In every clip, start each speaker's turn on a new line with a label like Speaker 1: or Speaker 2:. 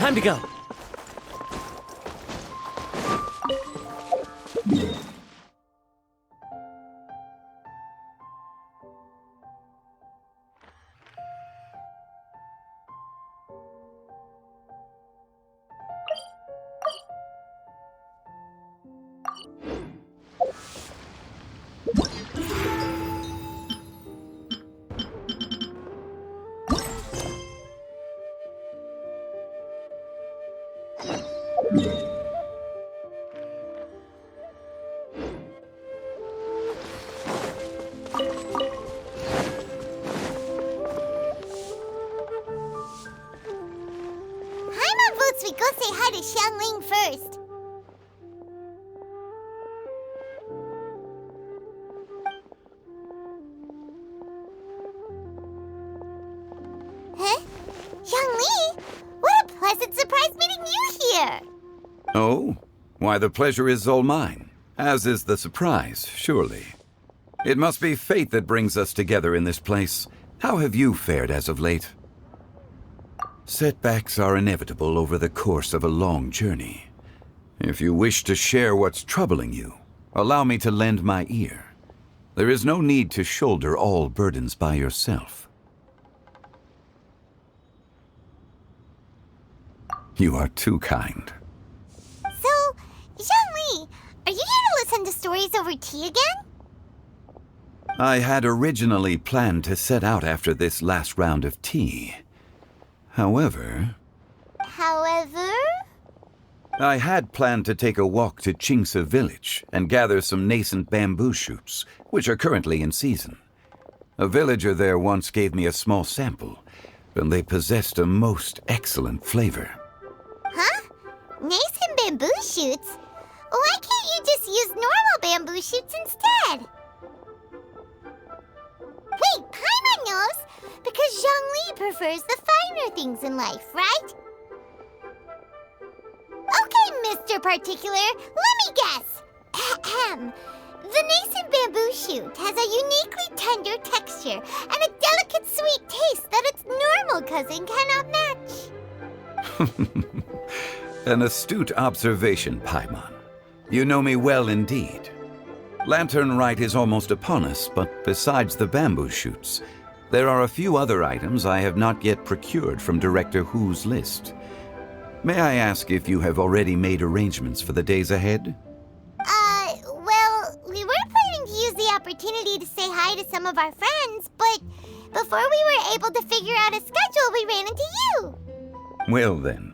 Speaker 1: Time to go.
Speaker 2: We go say hi to Xiangling first. Huh? Xiangli? What a pleasant surprise meeting you here!
Speaker 3: Oh? Why, the pleasure is all mine, as is the surprise, surely. It must be fate that brings us together in this place. How have you fared as of late? Setbacks are inevitable over the course of a long journey. If you wish to share what's troubling you, allow me to lend my ear. There is no need to shoulder all burdens by yourself. You are too kind.
Speaker 2: So, Xiangli, are you here to listen to stories over tea again?
Speaker 3: I had originally planned to set out after this last round of tea. However, I had planned to take a walk to Qingse village and gather some nascent bamboo shoots, which are currently in season. A villager there once gave me a small sample, and they possessed a most excellent flavor.
Speaker 2: Huh? Nascent bamboo shoots? Why can't you just use normal bamboo shoots instead? Wait, Paimon knows! Because Zhongli prefers the finer things in life, right? Okay, Mr. Particular, let me guess. Ahem. The nascent bamboo shoot has a uniquely tender texture and a delicate sweet taste that its normal cousin cannot match.
Speaker 3: An astute observation, Paimon. You know me well indeed. Lantern Rite is almost upon us, but besides the bamboo shoots, there are a few other items I have not yet procured from Director Hu's list. May I ask if you have already made arrangements for the days ahead?
Speaker 2: Well, we were planning to use the opportunity to say hi to some of our friends, but before we were able to figure out a schedule, we ran into you.
Speaker 3: Well then,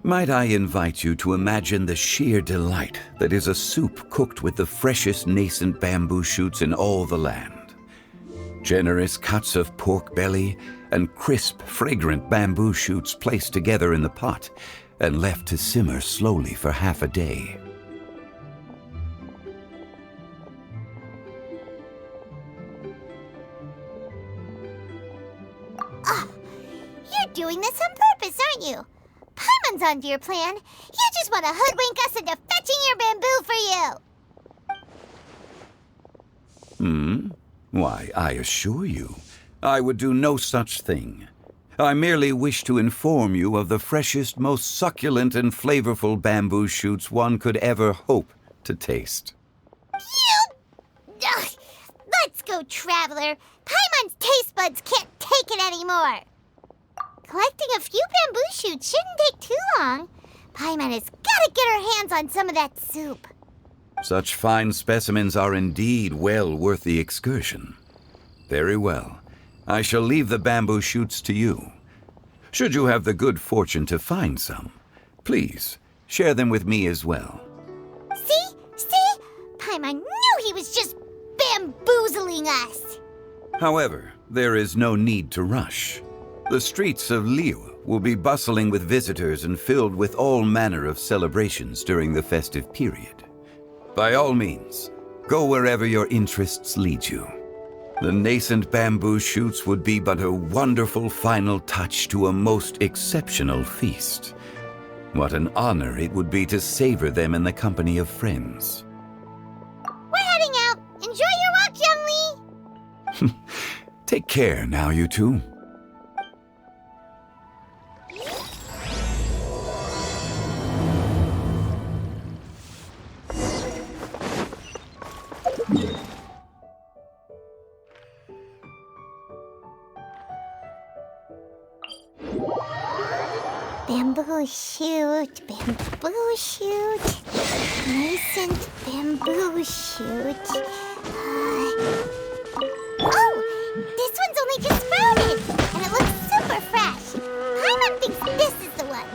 Speaker 3: might I invite you to imagine the sheer delight that is a soup cooked with the freshest nascent bamboo shoots in all the land. Generous cuts of pork belly and crisp, fragrant bamboo shoots placed together in the pot and left to simmer slowly for half a day.
Speaker 2: Oh, you're doing this on purpose, aren't you? Paimon's onto your plan. You just want to hoodwink us into fetching your bamboo for you.
Speaker 3: Why, I assure you, I would do no such thing. I merely wish to inform you of the freshest, most succulent and flavorful bamboo shoots one could ever hope to taste.
Speaker 2: Ugh. Let's go, Traveler. Paimon's taste buds can't take it anymore. Collecting a few bamboo shoots shouldn't take too long. Paimon has got to get her hands on some of that soup.
Speaker 3: Such fine specimens are indeed well worth the excursion. Very well. I shall leave the bamboo shoots to you. Should you have the good fortune to find some, please share them with me as well.
Speaker 2: See? Paimon knew he was just bamboozling us.
Speaker 3: However, there is no need to rush. The streets of Liu will be bustling with visitors and filled with all manner of celebrations during the festive period. By all means, go wherever your interests lead you. The nascent bamboo shoots would be but a wonderful final touch to a most exceptional feast. What an honor it would be to savor them in the company of friends.
Speaker 2: We're heading out. Enjoy your walk, Youngli.
Speaker 3: Take care now, you two.
Speaker 2: Bamboo shoot, bamboo shoot, nascent bamboo shoot. Oh, this one's only just sprouted, and it looks super fresh. Paimon thinks this is the one.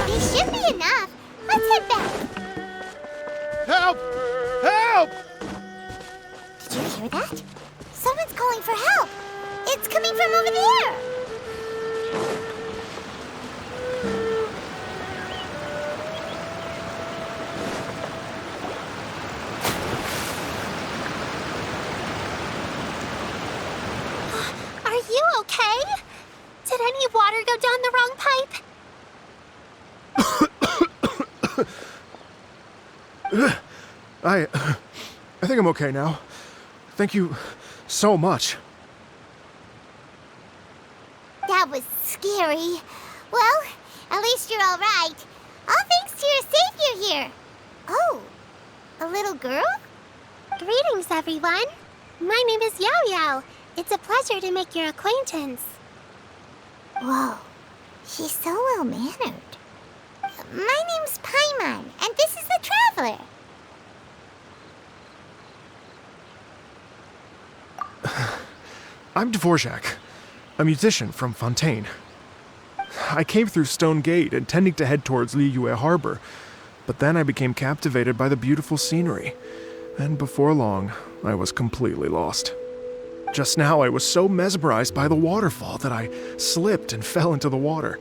Speaker 2: This should be enough. Let's head back.
Speaker 1: Help! Help!
Speaker 2: Did you hear that? Someone's calling for help. It's coming from over there. Are you okay? Did any water go down the wrong pipe?
Speaker 1: I think I'm okay now. Thank you so much.
Speaker 2: That was scary. Well, at least you're all right. All thanks to your savior here. Oh, a little girl? Greetings, everyone. My name is miHoYo. It's a pleasure to make your acquaintance. Whoa, she's so well-mannered. My name's Paimon, and this is the Traveler.
Speaker 1: I'm Dvorak, a musician from Fontaine. I came through Stone Gate intending to head towards Liyue Harbor, but then I became captivated by the beautiful scenery, and before long, I was completely lost. Just now, I was so mesmerized by the waterfall that I slipped and fell into the water.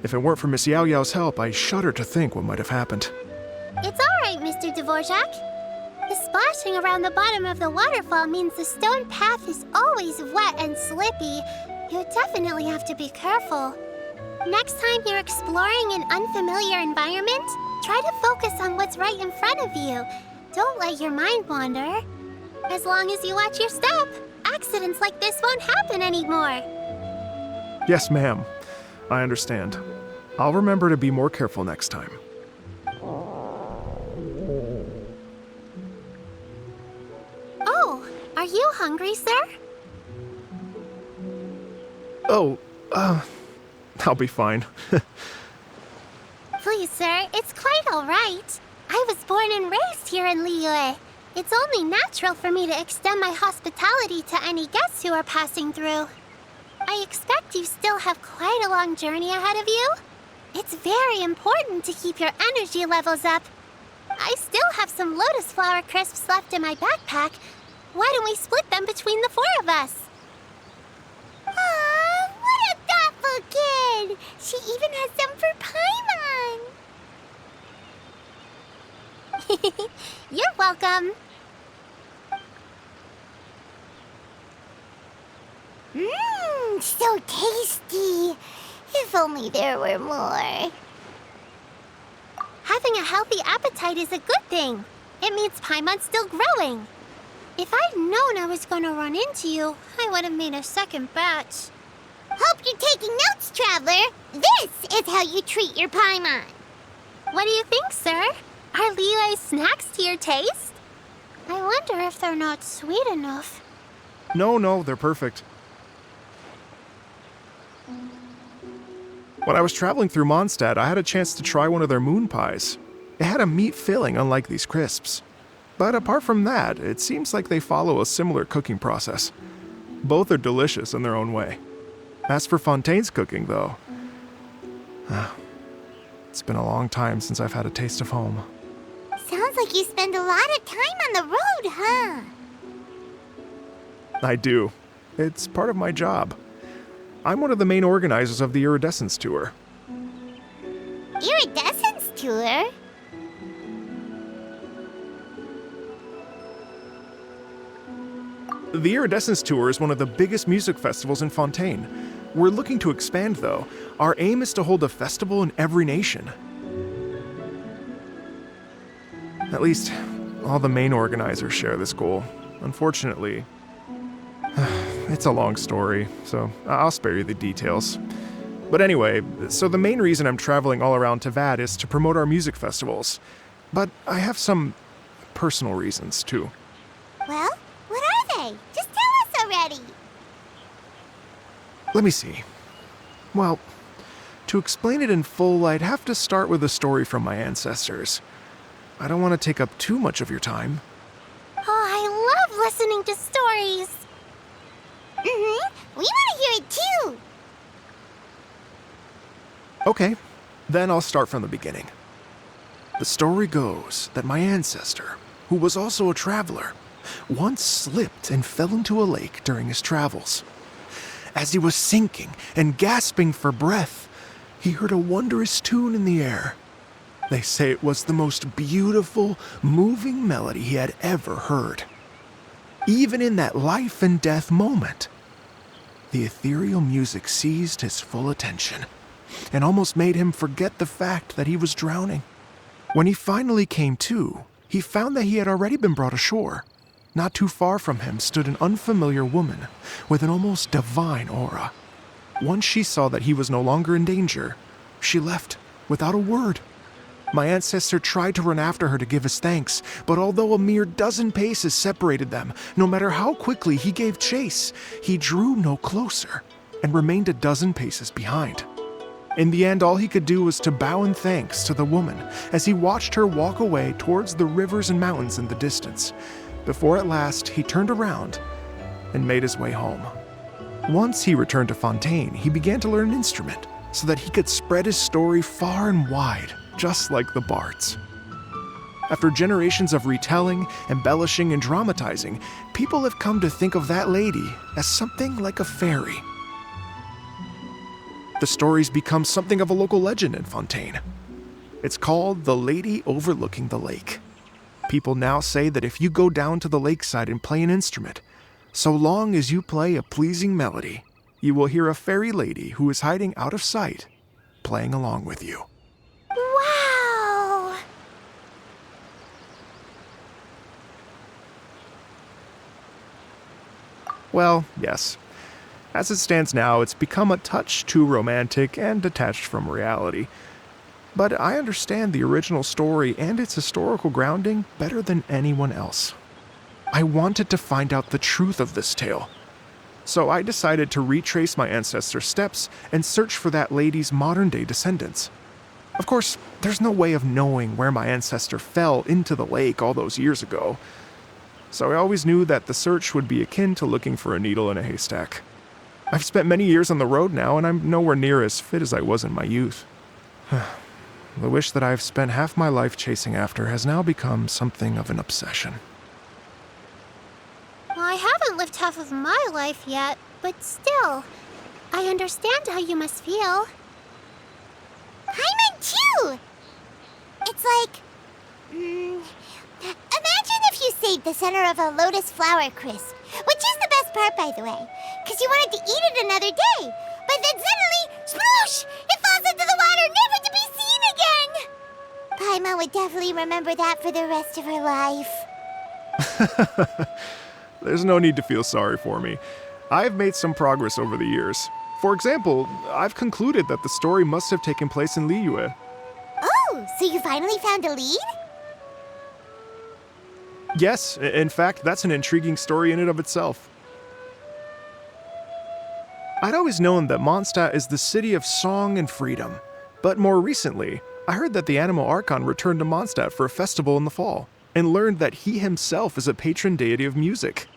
Speaker 1: If it weren't for Miss miHoYo's help, I shudder to think what might have happened.
Speaker 2: It's all right, Mr. Dvorak. The splashing around the bottom of the waterfall means the stone path is always wet and slippy. You definitely have to be careful. Next time you're exploring an unfamiliar environment, try to focus on what's right in front of you. Don't let your mind wander. As long as you watch your step, accidents like this won't happen anymore.
Speaker 1: Yes, ma'am. I understand. I'll remember to be more careful next time.
Speaker 2: Oh, are you hungry, sir?
Speaker 1: Oh, I'll be fine.
Speaker 2: Please, sir, it's quite all right. I was born and raised here in Liyue. It's only natural for me to extend my hospitality to any guests who are passing through. I expect you still have quite a long journey ahead of you. It's very important to keep your energy levels up. I still have some lotus flower crisps left in my backpack. Why don't we split them between the four of us? Aw, what a thoughtful kid! She even has some for Paimon. You're welcome. Mmm, so tasty. If only there were more. Having a healthy appetite is a good thing. It means Paimon's still growing. If I'd known I was gonna run into you, I would have made a second batch. Hope you're taking notes, Traveler. This is how you treat your Paimon. What do you think, sir? Are Liyue's snacks to your taste? I wonder if they're not sweet enough.
Speaker 1: No, they're perfect. When I was traveling through Mondstadt, I had a chance to try one of their moon pies. It had a meat filling, unlike these crisps. But apart from that, it seems like they follow a similar cooking process. Both are delicious in their own way. As for Fontaine's cooking, though, it's been a long time since I've had a taste of home.
Speaker 2: Sounds like you spend a lot of time on the road, huh?
Speaker 1: I do. It's part of my job. I'm one of the main organizers of the Iridescence Tour.
Speaker 2: Iridescence Tour?
Speaker 1: The Iridescence Tour is one of the biggest music festivals in Fontaine. We're looking to expand, though. Our aim is to hold a festival in every nation. At least, all the main organizers share this goal. Unfortunately, It's a long story, so I'll spare you the details. But anyway, so the main reason I'm traveling all around Tavad is to promote our music festivals. But I have some personal reasons, too.
Speaker 2: Well, what are they? Just tell us already.
Speaker 1: Let me see. Well, to explain it in full, I'd have to start with a story from my ancestors. I don't want to take up too much of your time.
Speaker 2: Oh, I love listening to stories. We want to hear it too.
Speaker 1: Okay, then I'll start from the beginning. The story goes that my ancestor, who was also a traveler, once slipped and fell into a lake during his travels. As he was sinking and gasping for breath, he heard a wondrous tune in the air. They say it was the most beautiful, moving melody he had ever heard. Even in that life and death moment, the ethereal music seized his full attention and almost made him forget the fact that he was drowning. When he finally came to, he found that he had already been brought ashore. Not too far from him stood an unfamiliar woman with an almost divine aura. Once she saw that he was no longer in danger, she left without a word. My ancestor tried to run after her to give his thanks, but although a mere dozen paces separated them, no matter how quickly he gave chase, he drew no closer and remained a dozen paces behind. In the end, all he could do was to bow in thanks to the woman as he watched her walk away towards the rivers and mountains in the distance, before at last he turned around and made his way home. Once he returned to Fontaine, he began to learn an instrument so that he could spread his story far and wide, just like the bards. After generations of retelling, embellishing, and dramatizing, people have come to think of that lady as something like a fairy. The story's become something of a local legend in Fontaine. It's called The Lady Overlooking the Lake. People now say that if you go down to the lakeside and play an instrument, so long as you play a pleasing melody, you will hear a fairy lady who is hiding out of sight, playing along with you.
Speaker 2: Wow!
Speaker 1: Well, yes. As it stands now, it's become a touch too romantic and detached from reality. But I understand the original story and its historical grounding better than anyone else. I wanted to find out the truth of this tale. So I decided to retrace my ancestors' steps and search for that lady's modern-day descendants. Of course, there's no way of knowing where my ancestor fell into the lake all those years ago. So I always knew that the search would be akin to looking for a needle in a haystack. I've spent many years on the road now, and I'm nowhere near as fit as I was in my youth. The wish that I've spent half my life chasing after has now become something of an obsession.
Speaker 2: Well, I haven't lived half of my life yet, but still, I understand how you must feel. Paimon too! It's like... imagine if you saved the center of a lotus flower crisp, which is the best part, by the way, because you wanted to eat it another day, but then suddenly, sploosh! It falls into the water, never to be seen again! Paimon would definitely remember that for the rest of her life.
Speaker 1: There's no need to feel sorry for me. I've made some progress over the years. For example, I've concluded that the story must have taken place in Liyue.
Speaker 2: Oh, so you finally found a lead?
Speaker 1: Yes, in fact, that's an intriguing story in and of itself. I'd always known that Mondstadt is the city of song and freedom, but more recently, I heard that the Animal Archon returned to Mondstadt for a festival in the fall, and learned that he himself is a patron deity of music.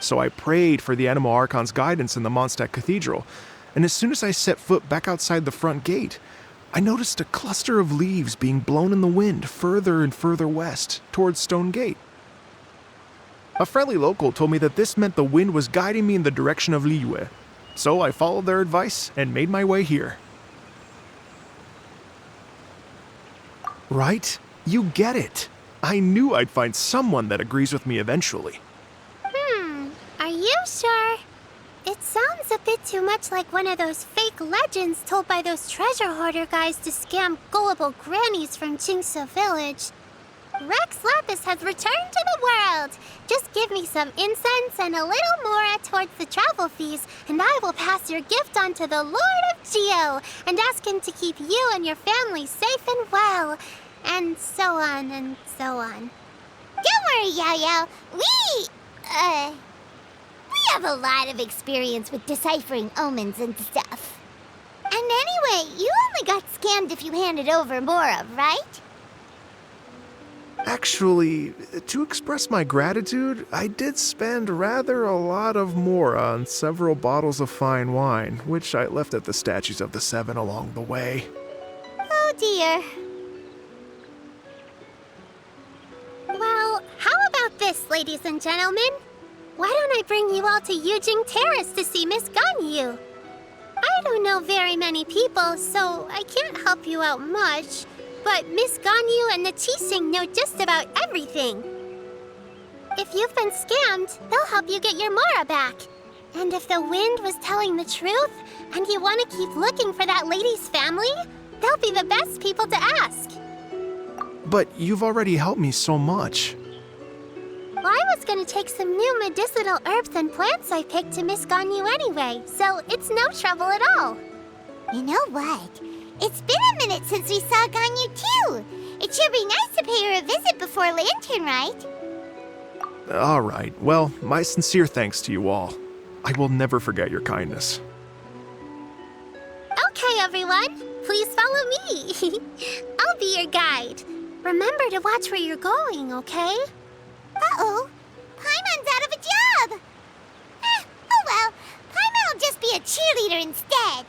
Speaker 1: So I prayed for the Animal Archon's guidance in the Mondstadt Cathedral, and as soon as I set foot back outside the front gate, I noticed a cluster of leaves being blown in the wind further and further west, towards Stone Gate. A friendly local told me that this meant the wind was guiding me in the direction of Liyue, so I followed their advice and made my way here. Right? You get it. I knew I'd find someone that agrees with me eventually.
Speaker 2: Are you sure? It sounds a bit too much like one of those fake legends told by those treasure hoarder guys to scam gullible grannies from Chingsa Village. Rex Lapis has returned to the world. Just Just give me some incense and a little more towards the travel fees, and I will pass your gift on to the Lord of Geo and ask him to keep you and your family safe and well. And so on and so on. Don't worry, Yo-Yo. We have a lot of experience with deciphering omens and stuff. And anyway, you only got scammed if you handed over Mora, right?
Speaker 1: Actually, to express my gratitude, I did spend rather a lot of Mora on several bottles of fine wine, which I left at the statues of the Seven along the way.
Speaker 2: Oh dear. Well, how about this, ladies and gentlemen? Why don't I bring you all to Yujing Terrace to see Miss Ganyu? I don't know very many people, so I can't help you out much. But Miss Ganyu and the Chising know just about everything. If you've been scammed, they'll help you get your Mora back. And if the wind was telling the truth, and you want to keep looking for that lady's family, they'll be the best people to ask.
Speaker 1: But you've already helped me so much.
Speaker 2: Well, I was going to take some new medicinal herbs and plants I picked to Miss Ganyu anyway, so it's no trouble at all. You know what? It's been a minute since we saw Ganyu too. It should be nice to pay her a visit before Lantern, right?
Speaker 1: All right. Well, my sincere thanks to you all. I will never forget your kindness.
Speaker 2: Okay, everyone. Please follow me. I'll be your guide. Remember to watch where you're going, okay? Uh-oh. Paimon's out of a job. Oh well. Paimon will just be a cheerleader instead.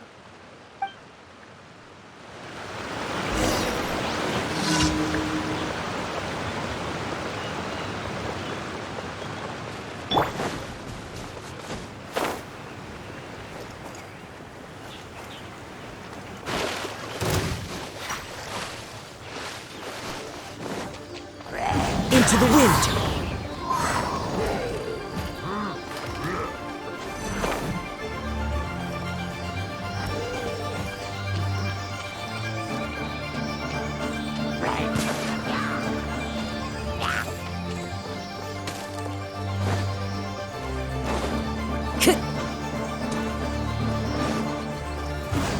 Speaker 4: Into the wind!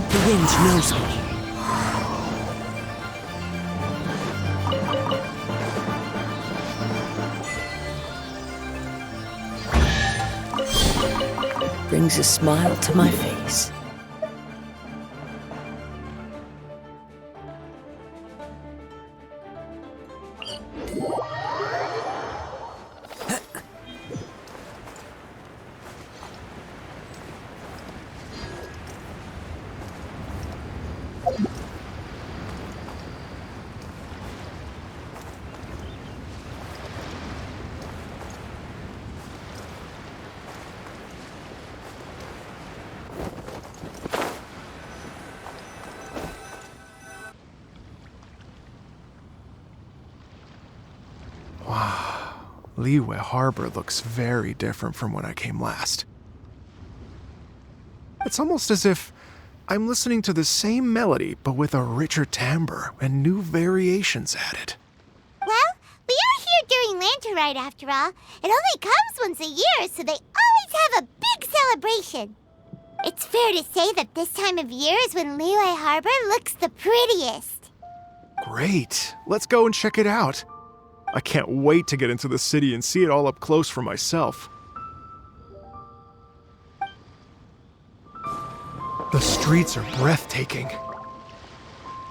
Speaker 4: The wind knows me. Brings a smile to my face.
Speaker 1: Liyue Harbor looks very different from when I came last. It's almost as if I'm listening to the same melody, but with a richer timbre and new variations added.
Speaker 2: Well, we are here during Lantern Rite after all. It only comes once a year, so they always have a big celebration. It's fair to say that this time of year is when Liyue Harbor looks the prettiest.
Speaker 1: Great. Let's go and check it out. I can't wait to get into the city and see it all up close for myself. The streets are breathtaking.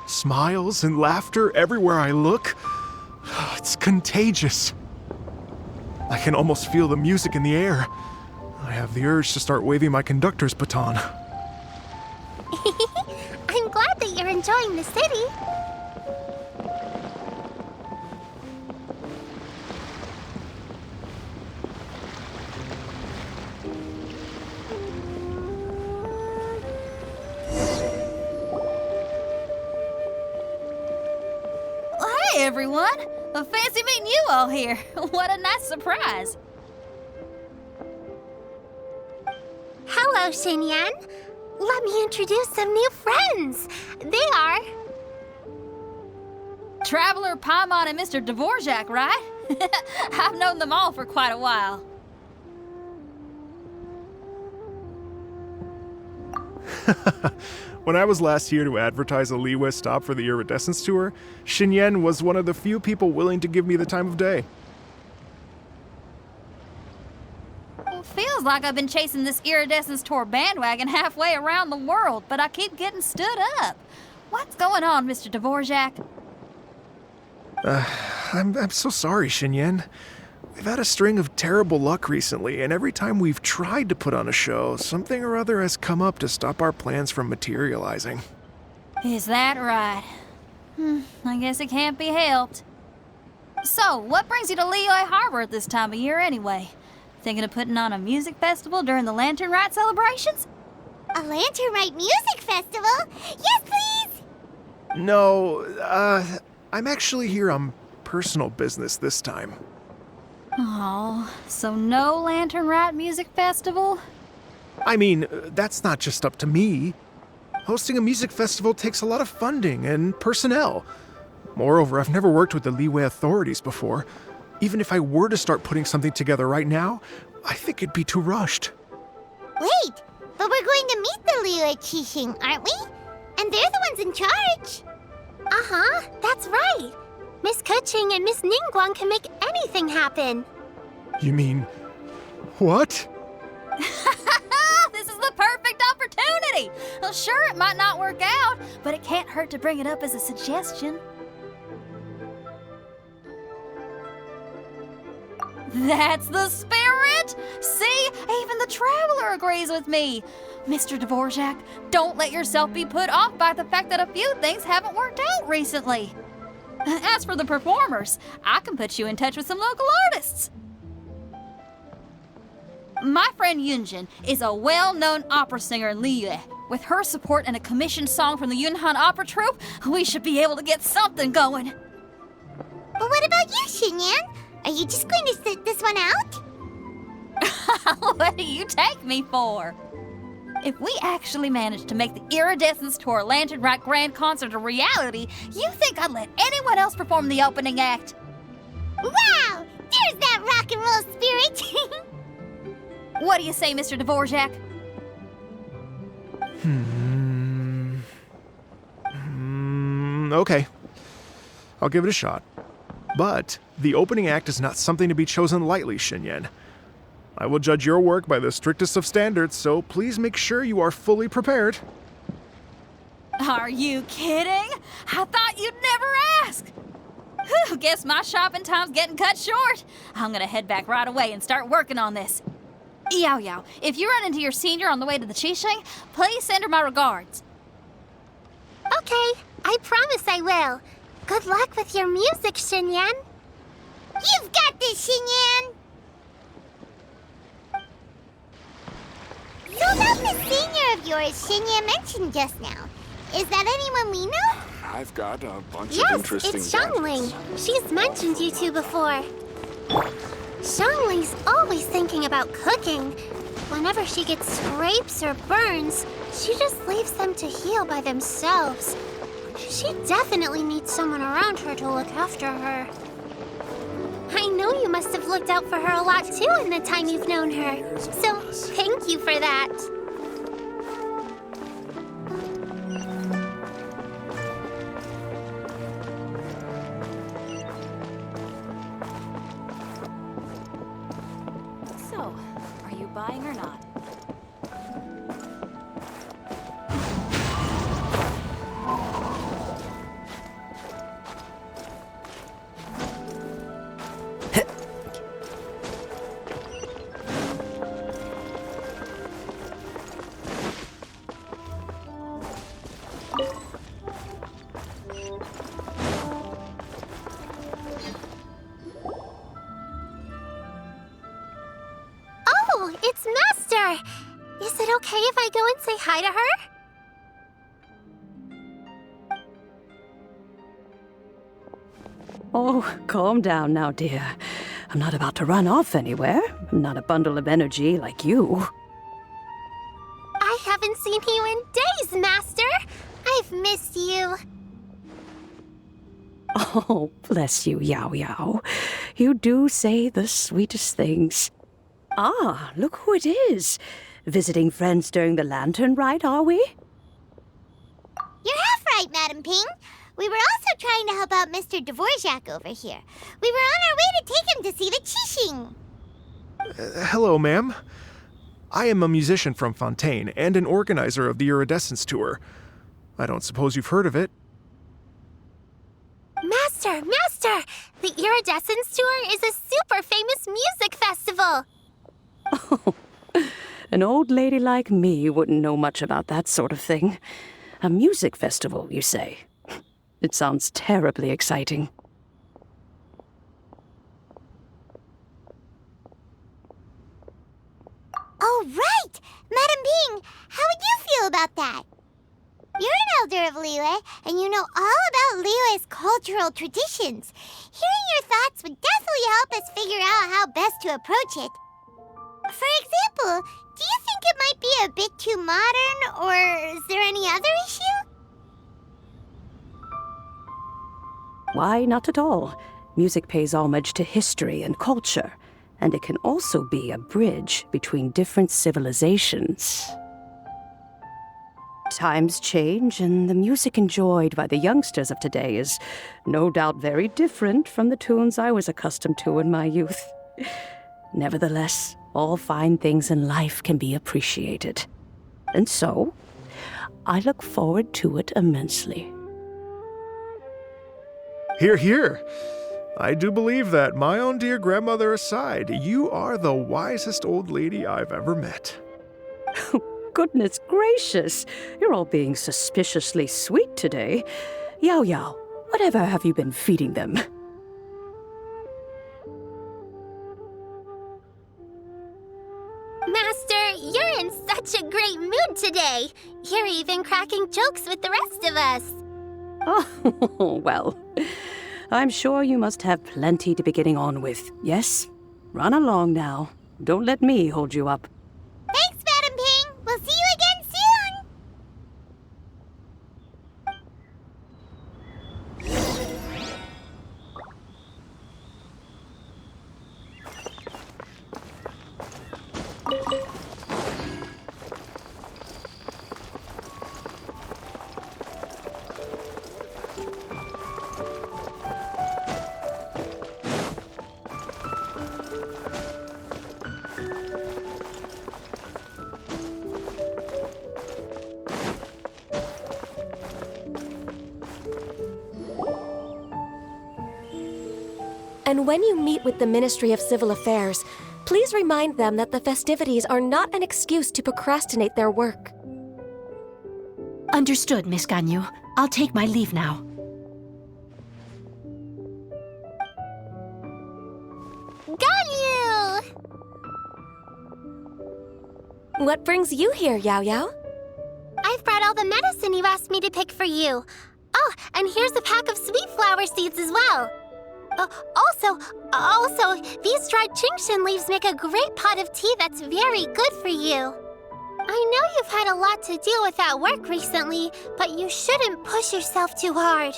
Speaker 1: Smiles and laughter everywhere I look. It's contagious. I can almost feel the music in the air. I have the urge to start waving my conductor's baton.
Speaker 2: I'm glad that you're enjoying the city.
Speaker 5: Hey everyone! Fancy meeting you all here. What a nice surprise.
Speaker 2: Hello, Xinyan. Let me introduce some new friends. They are...
Speaker 5: Traveler, Paimon, and Mr. Dvorak, right? I've known them all for quite a while.
Speaker 1: When I was last here to advertise a Liyue stop for the Iridescence Tour, Xinyan was one of the few people willing to give me the time of day.
Speaker 5: Well, feels like I've been chasing this Iridescence Tour bandwagon halfway around the world, but I keep getting stood up. What's going on, Mr. Dvorak?
Speaker 1: I'm so sorry, Xinyan. We've had a string of terrible luck recently, and every time we've tried to put on a show, something or other has come up to stop our plans from materializing.
Speaker 5: Is that right? I guess it can't be helped. So, what brings you to Liyue Harbor at this time of year anyway? Thinking of putting on a music festival during the Lantern Rite celebrations?
Speaker 2: A Lantern Rite music festival? Yes, please!
Speaker 1: No, I'm actually here on personal business this time.
Speaker 5: Oh, so no Lantern Rite music festival?
Speaker 1: I mean, that's not just up to me. Hosting a music festival takes a lot of funding and personnel. Moreover, I've never worked with the Liyue authorities before. Even if I were to start putting something together right now, I think it'd be too rushed.
Speaker 2: Wait, but we're going to meet the Liyue Qixing, aren't we? And they're the ones in charge.
Speaker 6: Uh-huh, that's right. Miss Keqing and Miss Ningguang can make anything happen.
Speaker 1: You mean... what?
Speaker 5: This is the perfect opportunity! Well, sure, it might not work out, but it can't hurt to bring it up as a suggestion. That's the spirit! See, even the Traveler agrees with me. Mr. Dvorak, don't let yourself be put off by the fact that a few things haven't worked out recently. As for the performers, I can put you in touch with some local artists. My friend Yunjin is a well-known opera singer in Liyue. With her support and a commissioned song from the Yunhan Opera Troupe, we should be able to get something going.
Speaker 2: But what about you, Xinyan? Are you just going to sit this one out?
Speaker 5: What do you take me for? If we actually manage to make the Iridescence Tour Lantern Rite Grand Concert a reality, you think I'd let anyone else perform the opening act?
Speaker 2: Wow! There's that rock and roll spirit!
Speaker 5: What do you say, Mr. Dvorak?
Speaker 1: Okay. I'll give it a shot. But the opening act is not something to be chosen lightly, Xinyan. I will judge your work by the strictest of standards, so please make sure you are fully prepared.
Speaker 5: Are you kidding? I thought you'd never ask. Whew, guess my shopping time's getting cut short. I'm gonna head back right away and start working on this. Yao Yao, if you run into your senior on the way to the Qixing, please send her my regards.
Speaker 6: Okay, I promise I will. Good luck with your music, Xinyan.
Speaker 2: You've got this, Xinyan! So about the senior of yours Xinyan mentioned just now. Is that anyone we know?
Speaker 7: I've got a bunch of
Speaker 6: Yes,
Speaker 7: interesting
Speaker 6: it's Xiangling. She's mentioned you two before. Xiangling's always thinking about cooking. Whenever she gets scrapes or burns, she just leaves them to heal by themselves. She definitely needs someone around her to look after her. I know you must have looked out for her a lot too in the time you've known her. So, thank you for that.
Speaker 8: So, are you buying or not?
Speaker 6: Oh, it's Master! Is it okay if I go and say hi to her?
Speaker 4: Oh, calm down now, dear. I'm not about to run off anywhere. I'm not a bundle of energy like you.
Speaker 6: I haven't seen you in days, Master! I've missed you.
Speaker 4: Oh, bless you, Yao Yao. You do say the sweetest things. Ah, look who it is. Visiting friends during the lantern rite, are we?
Speaker 2: You're half right, Madam Ping. We were also trying to help out Mr. Dvorak over here. We were on our way to take him to see the Qixing.
Speaker 1: Hello, ma'am. I am a musician from Fontaine and an organizer of the Iridescence Tour. I don't suppose you've heard of it.
Speaker 6: Master! The Iridescence Tour is a super famous music festival!
Speaker 4: Oh, an old lady like me wouldn't know much about that sort of thing. A music festival, you say? It sounds terribly exciting.
Speaker 2: Oh, right! Madam Ping, how would you feel about that? You're an elder of Liyue, and you know all about Liyue's cultural traditions. Hearing your thoughts would definitely help us figure out how best to approach it. For example, do you think it might be a bit too modern, or is there any other issue?
Speaker 4: Why, not at all. Music pays homage to history and culture, and it can also be a bridge between different civilizations. Times change, and the music enjoyed by the youngsters of today is no doubt very different from the tunes I was accustomed to in my youth. Nevertheless, all fine things in life can be appreciated. And so, I look forward to it immensely.
Speaker 1: Hear, hear. I do believe that, my own dear grandmother aside, you are the wisest old lady I've ever met.
Speaker 4: Goodness gracious, you're all being suspiciously sweet today. Yao Yao, whatever have you been feeding them?
Speaker 6: Master, you're in such a great mood today. You're even cracking jokes with the rest of us.
Speaker 4: Oh, well, I'm sure you must have plenty to be getting on with. Yes? Run along now. Don't let me hold you up.
Speaker 2: Thanks, Madam Ping. We'll see you again soon.
Speaker 7: And when you meet with the Ministry of Civil Affairs, please remind them that the festivities are not an excuse to procrastinate their work.
Speaker 9: Understood, Miss Ganyu. I'll take my leave now.
Speaker 6: Ganyu!
Speaker 7: What brings you here, Yao Yao?
Speaker 6: I've brought all the medicine you asked me to pick for you. Oh, and here's a pack of sweet flower seeds as well. Also, these dried Jingshin leaves make a great pot of tea that's very good for you. I know you've had a lot to deal with at work recently, but you shouldn't push yourself too hard.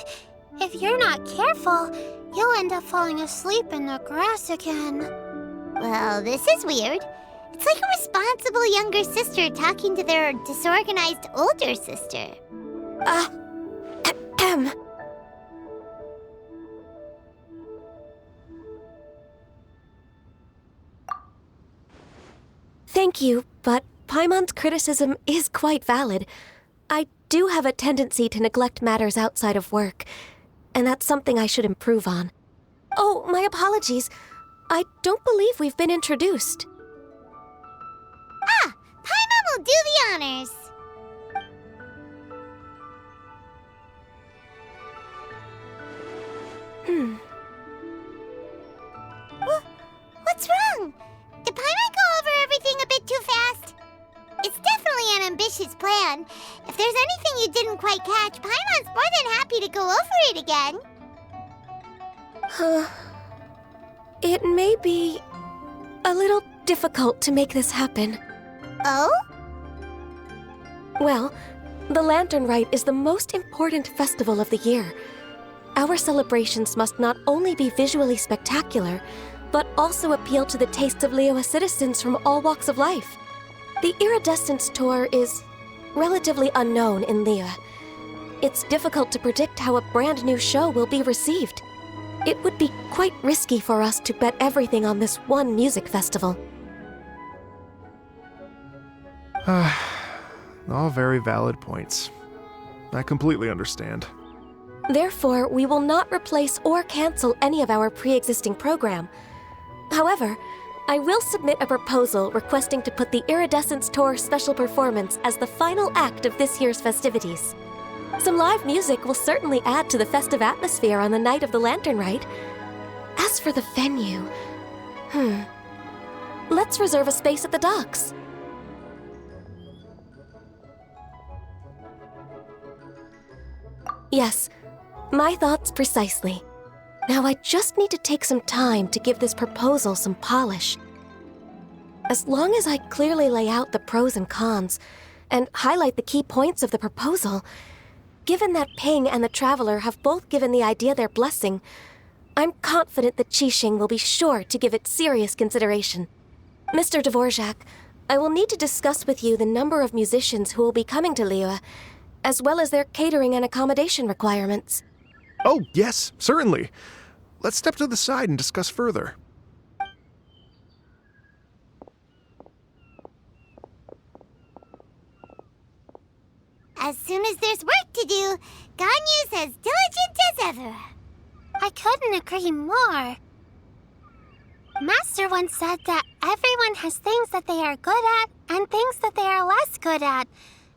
Speaker 6: If you're not careful, you'll end up falling asleep in the grass again.
Speaker 2: Well, this is weird. It's like a responsible younger sister talking to their disorganized older sister.
Speaker 7: Thank you, but Paimon's criticism is quite valid. I do have a tendency to neglect matters outside of work, and that's something I should improve on. Oh, my apologies. I don't believe we've been introduced.
Speaker 2: Ah, Paimon will do the honors. What's wrong? Did Paimon go over everything a bit too fast? It's definitely an ambitious plan. If there's anything you didn't quite catch, Paimon's more than happy to go over it again.
Speaker 7: It may be a little difficult to make this happen.
Speaker 2: Oh?
Speaker 7: Well, the Lantern Rite is the most important festival of the year. Our celebrations must not only be visually spectacular, but also appeal to the tastes of Liyue citizens from all walks of life. The Iridescence Tour is relatively unknown in Liyue. It's difficult to predict how a brand new show will be received. It would be quite risky for us to bet everything on this one music festival.
Speaker 1: All very valid points. I completely understand.
Speaker 7: Therefore, we will not replace or cancel any of our pre-existing program. However, I will submit a proposal requesting to put the Iridescence Tour special performance as the final act of this year's festivities. Some live music will certainly add to the festive atmosphere on the night of the Lantern Rite. As for the venue, let's reserve a space at the docks. Yes, my thoughts precisely. Now I just need to take some time to give this proposal some polish. As long as I clearly lay out the pros and cons, and highlight the key points of the proposal, given that Ping and the Traveler have both given the idea their blessing, I'm confident that Qixing will be sure to give it serious consideration. Mr. Dvorak, I will need to discuss with you the number of musicians who will be coming to Liyue, as well as their catering and accommodation requirements.
Speaker 1: Oh, yes, certainly. Let's step to the side and discuss further.
Speaker 2: As soon as there's work to do, Ganyu's as diligent as ever.
Speaker 6: I couldn't agree more. Master once said that everyone has things that they are good at and things that they are less good at.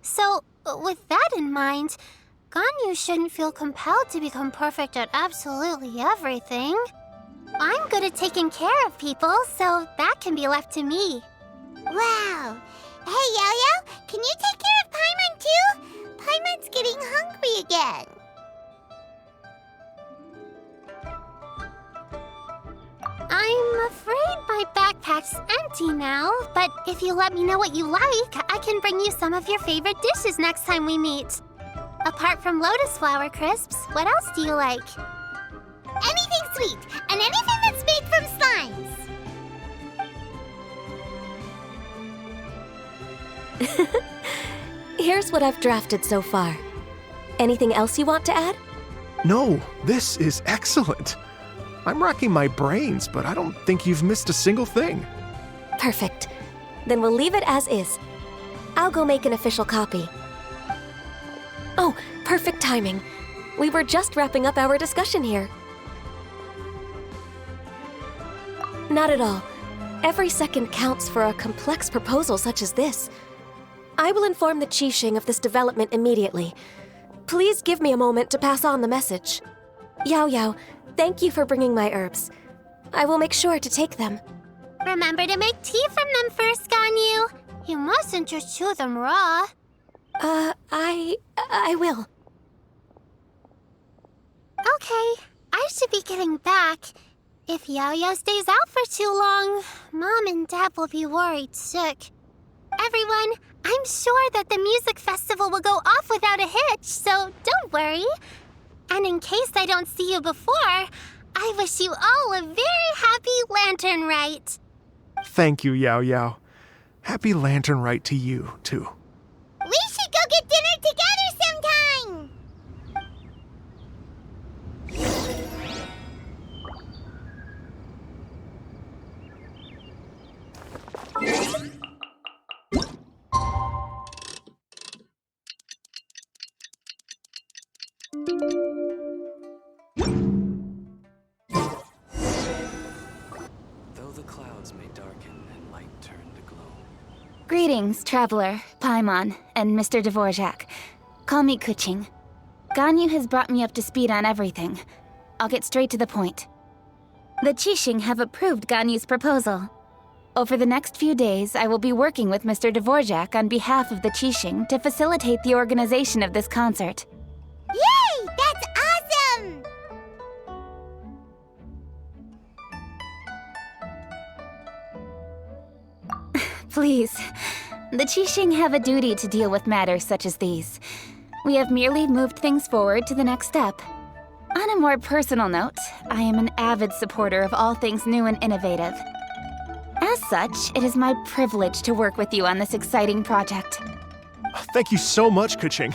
Speaker 6: So, with that in mind, Ganyu shouldn't feel compelled to become perfect at absolutely everything. I'm good at taking care of people, so that can be left to me.
Speaker 2: Wow. Hey, Yo-Yo, can you take care of Paimon too? Paimon's getting hungry again.
Speaker 6: I'm afraid my backpack's empty now, but if you let me know what you like, I can bring you some of your favorite dishes next time we meet. Apart from lotus flower crisps, what else do you like?
Speaker 2: Anything sweet, and anything that's made from slimes.
Speaker 7: Here's what I've drafted so far. Anything else you want to add?
Speaker 1: No, this is excellent. I'm racking my brains, but I don't think you've missed a single thing.
Speaker 7: Perfect. Then we'll leave it as is. I'll go make an official copy. Oh, perfect timing. We were just wrapping up our discussion here. Not at all. Every second counts for a complex proposal such as this. I will inform the Qixing of this development immediately. Please give me a moment to pass on the message. Yao Yao, thank you for bringing my herbs. I will make sure to take them.
Speaker 6: Remember to make tea from them first, Ganyu. You mustn't just chew them raw.
Speaker 7: I will.
Speaker 6: Okay, I should be getting back. If Yao-Yao stays out for too long, Mom and Dad will be worried sick. Everyone, I'm sure that the music festival will go off without a hitch, so don't worry. And in case I don't see you before, I wish you all a very happy Lantern Rite.
Speaker 1: Thank you, Yao Yao. Happy Lantern Rite to you, too.
Speaker 2: We should go get dinner together sometime!
Speaker 10: Though the clouds may darken and light turn to glow.
Speaker 8: Greetings, Traveler, Paimon, and Mr. Dvorak. Call me Kuching. Ganyu has brought me up to speed on everything. I'll get straight to the point. The Qixing have approved Ganyu's proposal. Over the next few days, I will be working with Mr. Dvorak on behalf of the Qixing to facilitate the organization of this concert.
Speaker 2: Yay! That's awesome!
Speaker 8: Please, the Qixing have a duty to deal with matters such as these. We have merely moved things forward to the next step. On a more personal note, I am an avid supporter of all things new and innovative. As such, it is my privilege to work with you on this exciting project.
Speaker 1: Thank you so much, Kuching.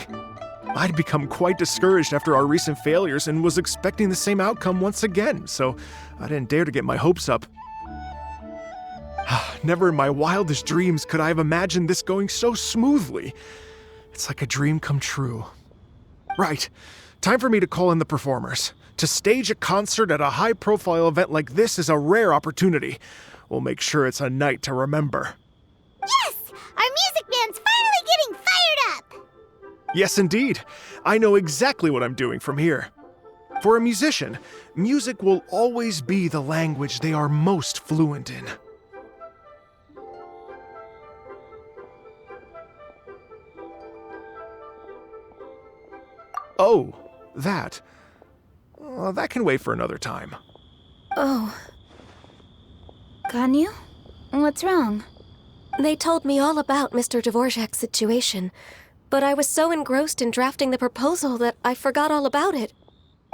Speaker 1: I'd become quite discouraged after our recent failures and was expecting the same outcome once again, so I didn't dare to get my hopes up. Never in my wildest dreams could I have imagined this going so smoothly. It's like a dream come true. Right, time for me to call in the performers. To stage a concert at a high-profile event like this is a rare opportunity. We'll make sure it's a night to remember.
Speaker 2: Yes! Our music band's finally getting fired up!
Speaker 1: Yes, indeed. I know exactly what I'm doing from here. For a musician, music will always be the language they are most fluent in. Oh, that. That can wait for another time.
Speaker 7: Oh,
Speaker 8: Ganyu? What's wrong?
Speaker 7: they told me all about Mr. Dvorak's situation, but I was so engrossed in drafting the proposal that I forgot all about it.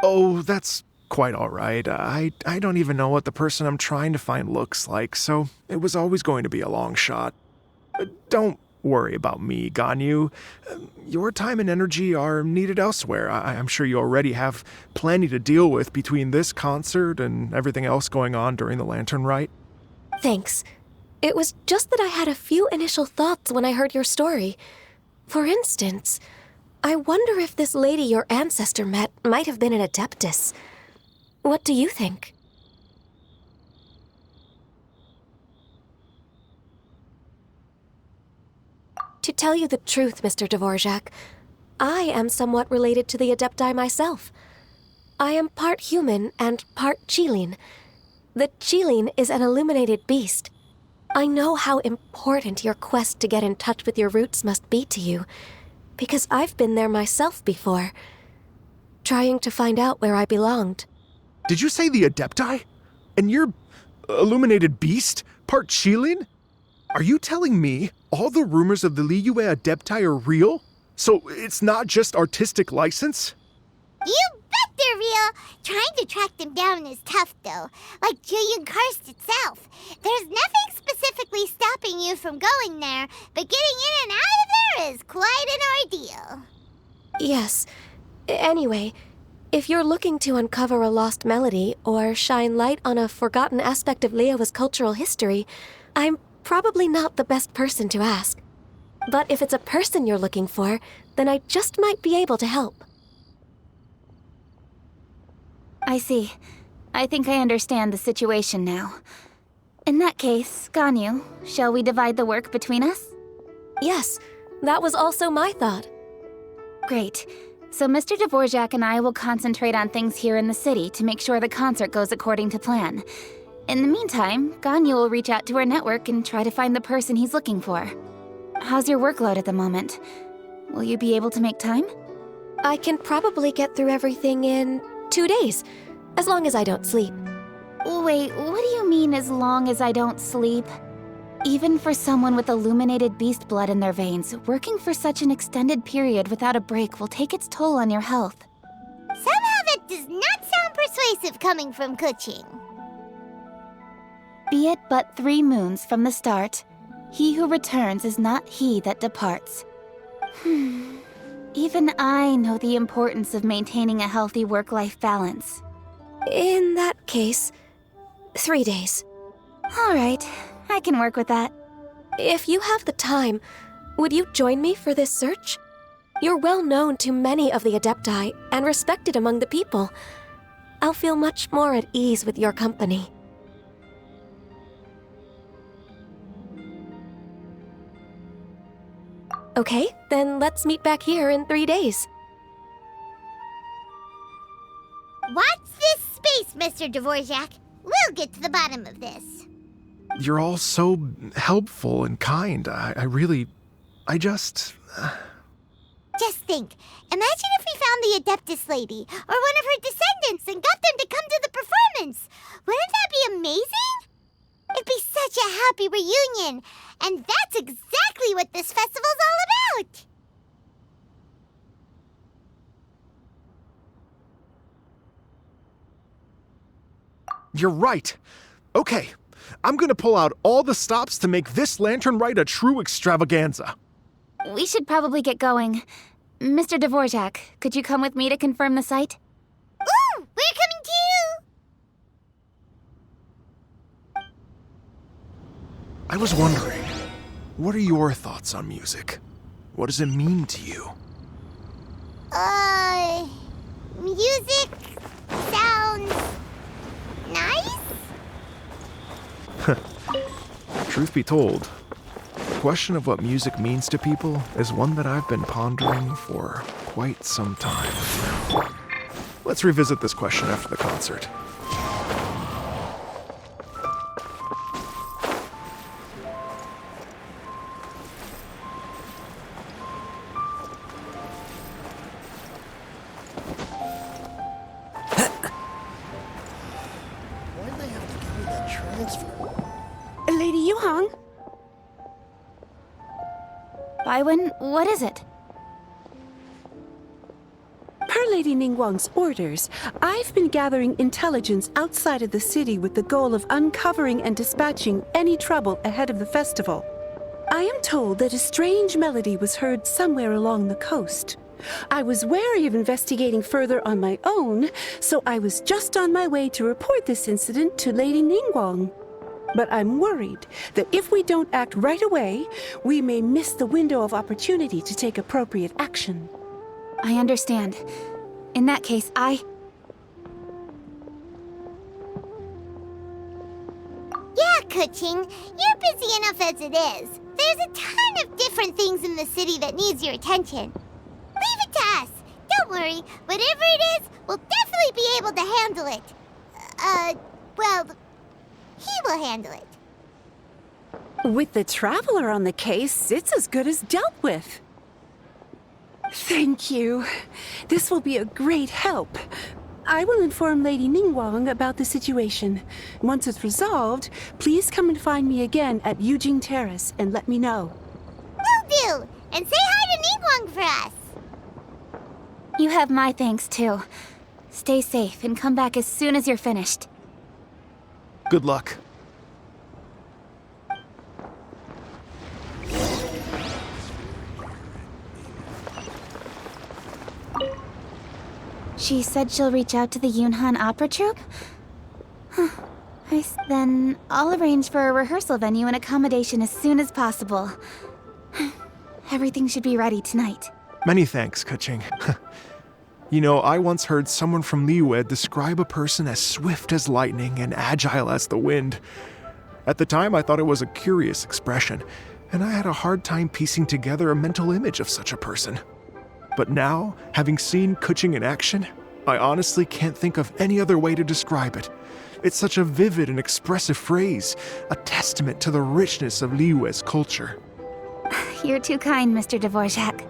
Speaker 1: Oh, that's quite all right. I don't even know what the person I'm trying to find looks like, so it was always going to be a long shot. Don't worry about me, Ganyu. Your time and energy are needed elsewhere. I'm sure you already have plenty to deal with between this concert and everything else going on during the Lantern Rite.
Speaker 7: Thanks. It was just that I had a few initial thoughts when I heard your story. For instance, I wonder if this lady your ancestor met might have been an Adeptus. What do you think? To tell you the truth, Mr. Dvorak, I am somewhat related to the Adepti myself. I am part human and part Qilin. The Qilin is an illuminated beast. I know how important your quest to get in touch with your roots must be to you, because I've been there myself before, trying to find out where I belonged.
Speaker 1: Did you say the Adepti? And you're illuminated beast? Part Qilin? Are you telling me all the rumors of the Liyue Adepti are real? So it's not just artistic license?
Speaker 2: You bet they're real! Trying to track them down is tough, though. Like Julian Karst itself. There's nothing specifically stopping you from going there, but getting in and out of there is quite an ordeal.
Speaker 7: Yes. Anyway, if you're looking to uncover a lost melody or shine light on a forgotten aspect of Liyue's cultural history, I'm probably not the best person to ask. But if it's a person you're looking for, then I just might be able to help.
Speaker 8: I see. I think I understand the situation now. In that case, Ganyu, shall we divide the work between us?
Speaker 7: Yes, that was also my thought.
Speaker 8: Great. So Mr. Dvorak and I will concentrate on things here in the city to make sure the concert goes according to plan. In the meantime, Ganyu will reach out to our network and try to find the person he's looking for. How's your workload at the moment? Will you be able to make time?
Speaker 7: I can probably get through everything in 2 days, as long as I don't sleep.
Speaker 8: Wait, what do you mean as long as I don't sleep? Even for someone with illuminated beast blood in their veins, working for such an extended period without a break will take its toll on your health.
Speaker 2: Somehow that does not sound persuasive coming from Kuching.
Speaker 8: Be it but 3 moons from the start, he who returns is not he that departs. Even I know the importance of maintaining a healthy work-life balance.
Speaker 7: In that case, 3 days.
Speaker 8: All right, I can work with that.
Speaker 7: If you have the time, would you join me for this search? You're well known to many of the Adepti and respected among the people. I'll feel much more at ease with your company. Okay, then let's meet back here in 3 days.
Speaker 2: Watch this space, Mr. Dvorak. We'll get to the bottom of this.
Speaker 1: You're all so helpful and kind. I just...
Speaker 2: Just think, imagine if we found the Adeptus lady, or one of her descendants, and got them to come to the performance. Wouldn't that be amazing? It'd be such a happy reunion, and that's exactly what this festival's all about.
Speaker 1: You're right. Okay, I'm gonna pull out all the stops to make this lantern ride a true extravaganza.
Speaker 8: We should probably get going. Mr. Dvorak, could you come with me to confirm the site?
Speaker 2: Ooh, we're coming too!
Speaker 1: I was wondering, what are your thoughts on music? What does it mean to you?
Speaker 2: Music sounds nice?
Speaker 1: Truth be told, the question of what music means to people is one that I've been pondering for quite some time now. Let's revisit this question after the concert.
Speaker 11: Why'd they have to give me that transfer?
Speaker 9: Lady Yuhong?
Speaker 8: Baiwen, what is it?
Speaker 9: Per Lady Ningguang's orders, I've been gathering intelligence outside of the city with the goal of uncovering and dispatching any trouble ahead of the festival. I am told that a strange melody was heard somewhere along the coast. I was wary of investigating further on my own, so I was just on my way to report this incident to Lady Ningguang. But I'm worried that if we don't act right away, we may miss the window of opportunity to take appropriate action.
Speaker 8: I understand. In that case,
Speaker 2: Yeah, Kuching, you're busy enough as it is. There's a ton of different things in the city that needs your attention. Leave it to us. Don't worry. Whatever it is, we'll definitely be able to handle it. Well, he will handle it.
Speaker 9: With the Traveler on the case, it's as good as dealt with. Thank you. This will be a great help. I will inform Lady Ningguang about the situation. Once it's resolved, please come and find me again at Yujing Terrace and let me know.
Speaker 2: Will do. And say hi to Ningguang for us.
Speaker 8: you have my thanks too. Stay safe and come back as soon as you're finished.
Speaker 1: Good luck.
Speaker 8: She said she'll reach out to the Yunhan Opera Troupe? Then I'll arrange for a rehearsal venue and accommodation as soon as possible. Everything should be ready tonight.
Speaker 1: Many thanks, Kuching. You know, I once heard someone from Liyue describe a person as swift as lightning and agile as the wind. At the time, I thought it was a curious expression, and I had a hard time piecing together a mental image of such a person. But now, having seen Kuching in action, I honestly can't think of any other way to describe it. It's such a vivid and expressive phrase, a testament to the richness of Liyue's culture.
Speaker 8: You're too kind, Mr. Dvorak.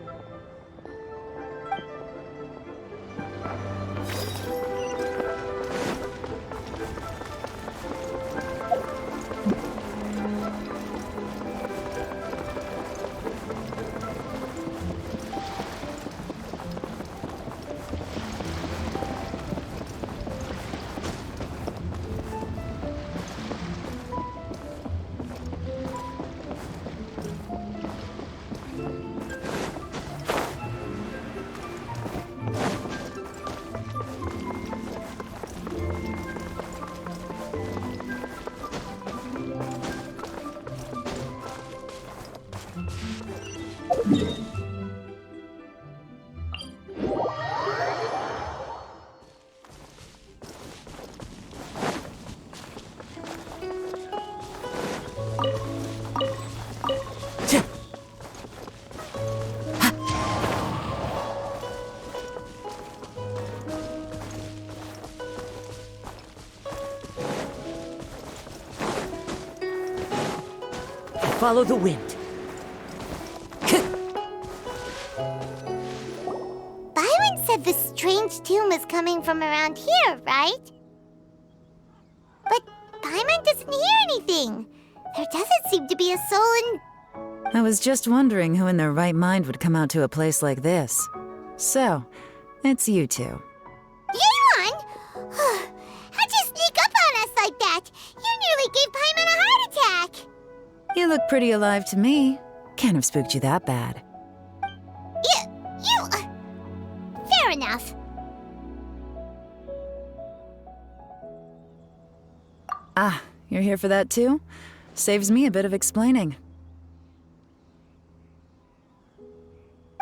Speaker 12: Follow the wind.
Speaker 2: Byron said the strange tune was coming from around here, right? But Paimon doesn't hear anything. There doesn't seem to be a soul in...
Speaker 13: I was just wondering who in their right mind would come out to a place like this. So, it's you two.
Speaker 2: Yeon! How'd you sneak up on us
Speaker 13: You look pretty alive to me. Can't have spooked you that bad.
Speaker 2: Fair enough.
Speaker 13: Ah, you're here for that too? Saves me a bit of explaining.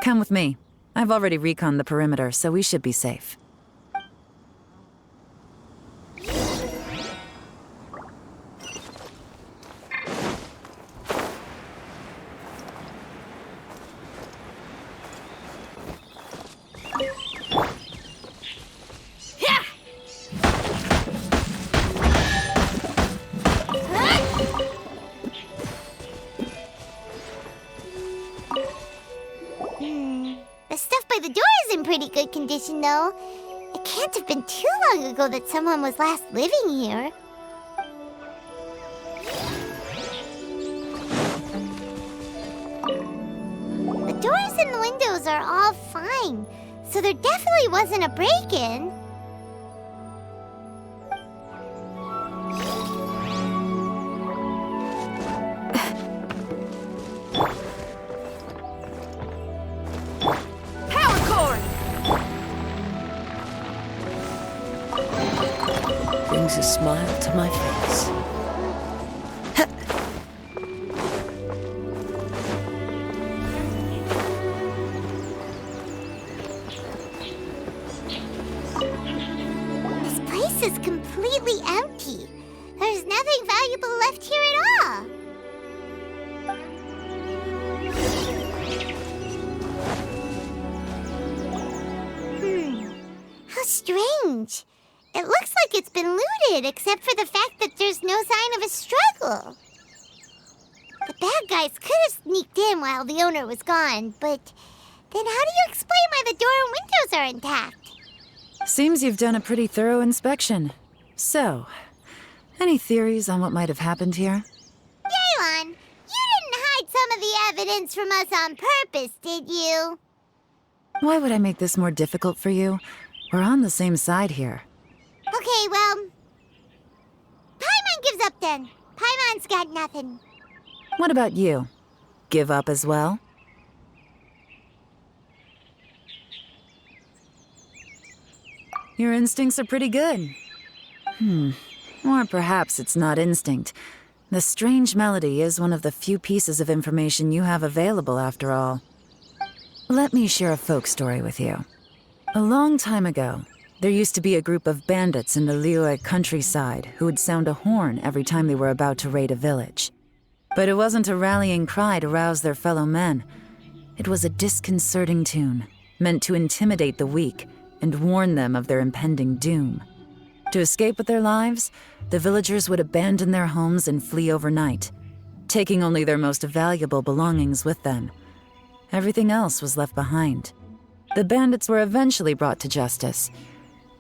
Speaker 13: Come with me. I've already reconned the perimeter, so we should be safe.
Speaker 2: The stuff by the door is in pretty good condition, though. It can't have been too long ago that someone was last living here. The doors and the windows are all fine, so there definitely wasn't a break-in.
Speaker 12: Brings a smile to my face.
Speaker 2: This place is completely empty. There's nothing valuable left here at all. How strange. It looks like it's been looted, except for the fact that there's no sign of a struggle. The bad guys could have sneaked in while the owner was gone, but then how do you explain why the door and windows are intact?
Speaker 13: Seems you've done a pretty thorough inspection. So, any theories on what might have happened here?
Speaker 2: Yaylon, you didn't hide some of the evidence from us on purpose, did you?
Speaker 13: Why would I make this more difficult for you? We're on the same side here.
Speaker 2: Okay, well, Paimon gives up then. Paimon's got nothing.
Speaker 13: What about you? Give up as well? Your instincts are pretty good. Or perhaps it's not instinct. The strange melody is one of the few pieces of information you have available, after all. Let me share a folk story with you. A long time ago, there used to be a group of bandits in the Liyue countryside who would sound a horn every time they were about to raid a village. But it wasn't a rallying cry to rouse their fellow men. It was a disconcerting tune, meant to intimidate the weak and warn them of their impending doom. To escape with their lives, the villagers would abandon their homes and flee overnight, taking only their most valuable belongings with them. Everything else was left behind. The bandits were eventually brought to justice,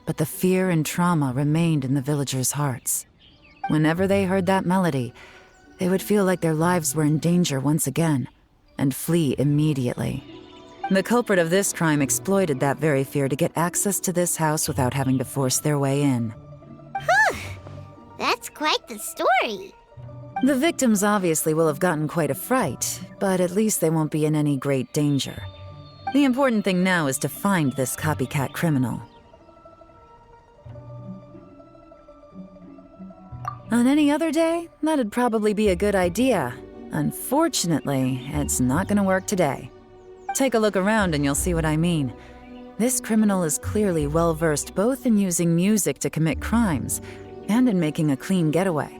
Speaker 13: but the fear and trauma remained in the villagers' hearts. Whenever they heard that melody, they would feel like their lives were in danger once again, and flee immediately. The culprit of this crime exploited that very fear to get access to this house without having to force their way in.
Speaker 2: That's quite the story.
Speaker 13: The victims obviously will have gotten quite a fright, but at least they won't be in any great danger. The important thing now is to find this copycat criminal. On any other day, that'd probably be a good idea. Unfortunately, it's not gonna work today. Take a look around and you'll see what I mean. This criminal is clearly well-versed both in using music to commit crimes and in making a clean getaway.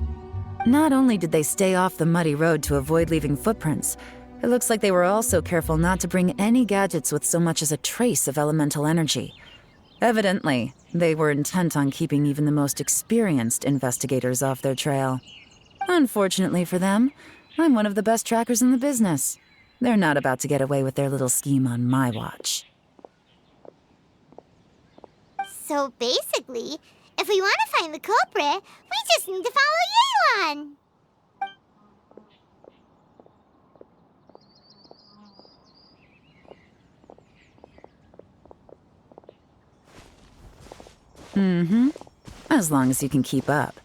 Speaker 13: Not only did they stay off the muddy road to avoid leaving footprints, it looks like they were also careful not to bring any gadgets with so much as a trace of elemental energy. Evidently, they were intent on keeping even the most experienced investigators off their trail. Unfortunately for them, I'm one of the best trackers in the business. They're not about to get away with their little scheme on my watch.
Speaker 2: So basically, if we want to find the culprit, we just need to follow Yaylon.
Speaker 13: As long as you can keep up.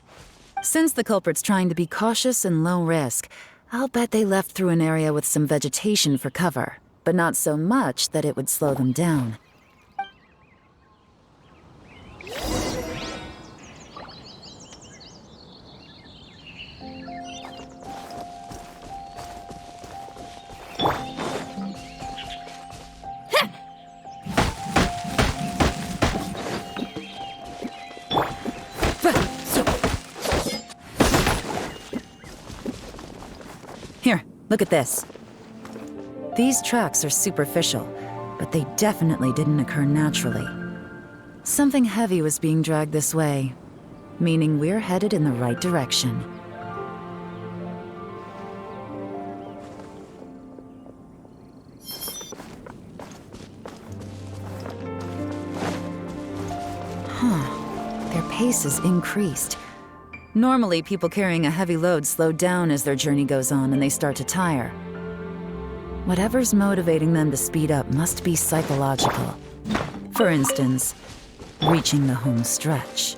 Speaker 13: Since the culprit's trying to be cautious and low risk, I'll bet they left through an area with some vegetation for cover, but not so much that it would slow them down. Here, look at this. These tracks are superficial, but they definitely didn't occur naturally. Something heavy was being dragged this way, meaning we're headed in the right direction. Their pace is increased. Normally, people carrying a heavy load slow down as their journey goes on and they start to tire. Whatever's motivating them to speed up must be psychological. For instance, reaching the home stretch.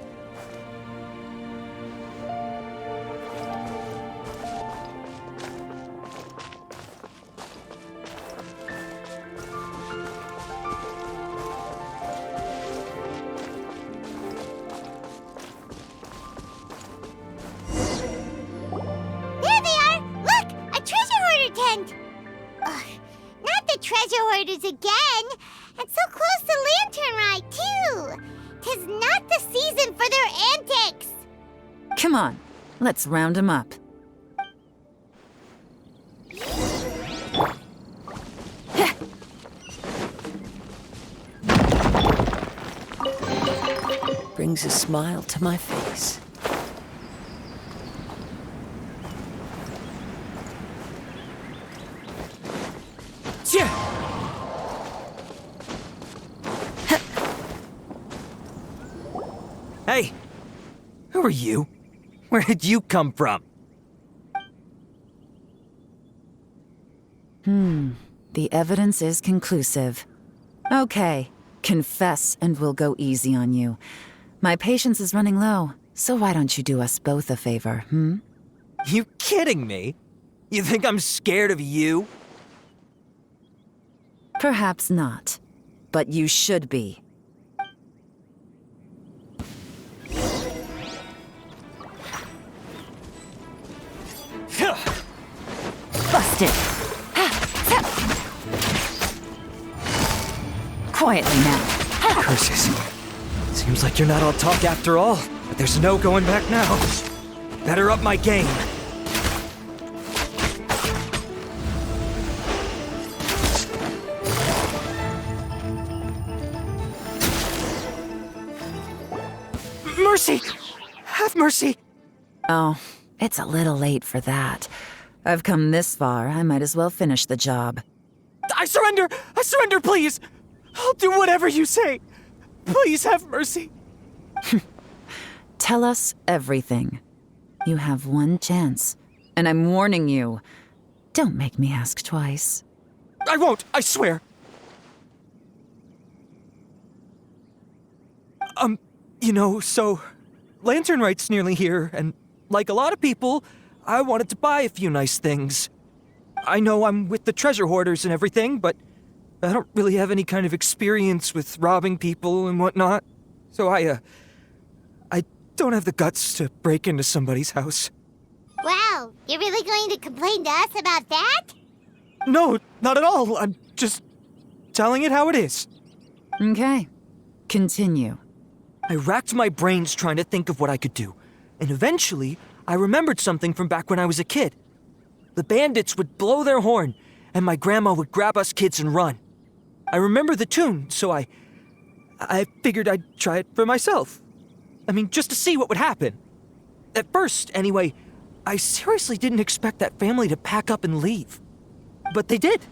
Speaker 2: Again, and so close to Lantern Ride, too. 'Tis not the season for their antics.
Speaker 13: Come on, let's round them up.
Speaker 12: Brings a smile to my face.
Speaker 14: Hey! Who are you? Where did you come from?
Speaker 13: The evidence is conclusive. Okay, confess and we'll go easy on you. My patience is running low, so why don't you do us both a favor,
Speaker 14: You kidding me? You think I'm scared of you?
Speaker 13: Perhaps not, but you should be. Busted! Quietly now.
Speaker 14: Curses. Seems like you're not all talk after all, but there's no going back now. Better up my game. Mercy! Have mercy!
Speaker 13: Oh, it's a little late for that. I've come this far, I might as well finish the job.
Speaker 14: I surrender! I surrender, please! I'll do whatever you say! Please have mercy!
Speaker 13: Tell us everything. You have one chance, and I'm warning you. Don't make me ask twice.
Speaker 14: I won't, I swear! So, Lantern Right's nearly here, and like a lot of people, I wanted to buy a few nice things. I know I'm with the treasure hoarders and everything, but I don't really have any kind of experience with robbing people and whatnot. So I don't have the guts to break into somebody's house.
Speaker 2: Wow, you're really going to complain to us about that?
Speaker 14: No, not at all. I'm just telling it how it is.
Speaker 13: Okay, continue.
Speaker 14: I racked my brains trying to think of what I could do, and eventually I remembered something from back when I was a kid. The bandits would blow their horn, and my grandma would grab us kids and run. I remember the tune, so I figured I'd try it for myself. I mean, just to see what would happen. At first, anyway, I seriously didn't expect that family to pack up and leave. But they did,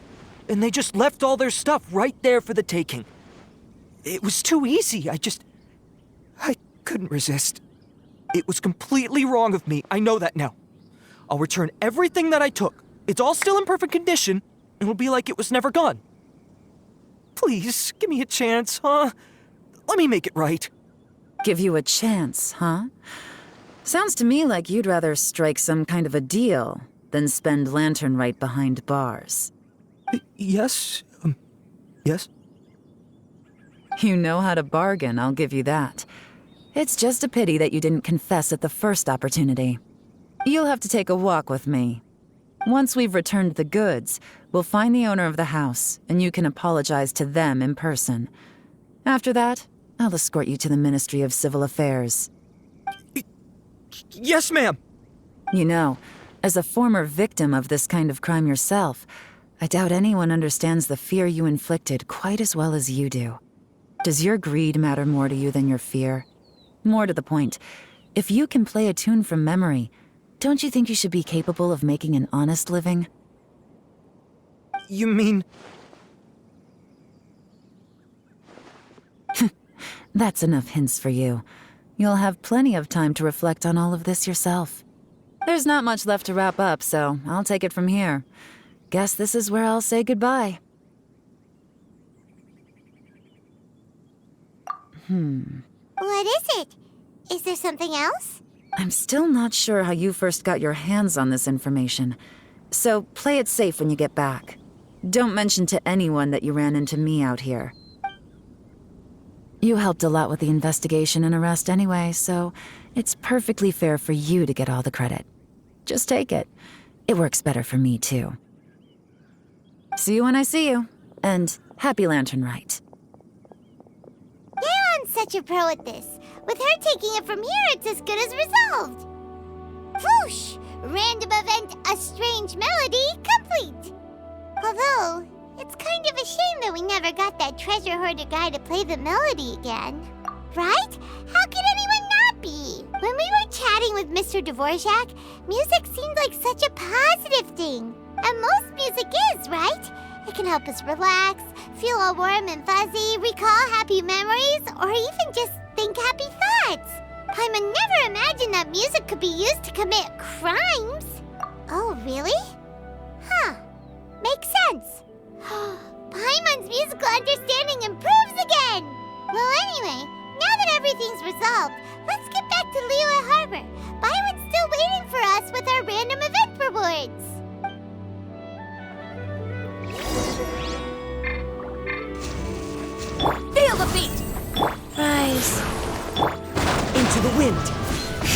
Speaker 14: and they just left all their stuff right there for the taking. It was too easy, I couldn't resist. It was completely wrong of me, I know that now. I'll return everything that I took. It's all still in perfect condition, and it'll be like it was never gone. Please, give me a chance, huh? Let me make it right.
Speaker 13: Give you a chance, huh? Sounds to me like you'd rather strike some kind of a deal. than spend lantern right behind bars.
Speaker 14: Yes? Yes?
Speaker 13: You know how to bargain, I'll give you that. It's just a pity that you didn't confess at the first opportunity. You'll have to take a walk with me. Once we've returned the goods, we'll find the owner of the house, and you can apologize to them in person. After that, I'll escort you to the Ministry of Civil Affairs.
Speaker 14: Yes, ma'am!
Speaker 13: You know, as a former victim of this kind of crime yourself, I doubt anyone understands the fear you inflicted quite as well as you do. Does your greed matter more to you than your fear? More to the point, if you can play a tune from memory, don't you think you should be capable of making an honest living?
Speaker 14: You mean...
Speaker 13: That's enough hints for you. You'll have plenty of time to reflect on all of this yourself. There's not much left to wrap up, so I'll take it from here. Guess this is where I'll say goodbye.
Speaker 2: What is it? Is there something else?
Speaker 13: I'm still not sure how you first got your hands on this information, so play it safe when you get back. Don't mention to anyone that you ran into me out here. You helped a lot with the investigation and arrest anyway, so it's perfectly fair for you to get all the credit. Just take it. It works better for me, too. See you when I see you, and happy Lantern Rite.
Speaker 2: Leon's such a pro at this. With her taking it from here, it's as good as resolved. Whoosh! Random event, a strange melody, complete. Although, it's kind of a shame that we never got that treasure hoarder guy to play the melody again. Right? How could anyone not be? When we were chatting with Mr. Dvorak, music seemed like such a positive thing. And most music is, right? It can help us relax, feel all warm and fuzzy, recall happy memories, or even just think happy thoughts. Paimon never imagined that music could be used to commit crimes. Oh, really? Huh. Makes sense. Paimon's musical understanding improves again! Well, anyway, now that everything's resolved, let's get back to Liyue Harbor. Paimon's still waiting for us with our random event rewards.
Speaker 5: Feel the beat!
Speaker 7: Rise.
Speaker 14: Into the wind!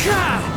Speaker 14: Ha!